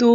2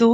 2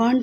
1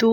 2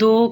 2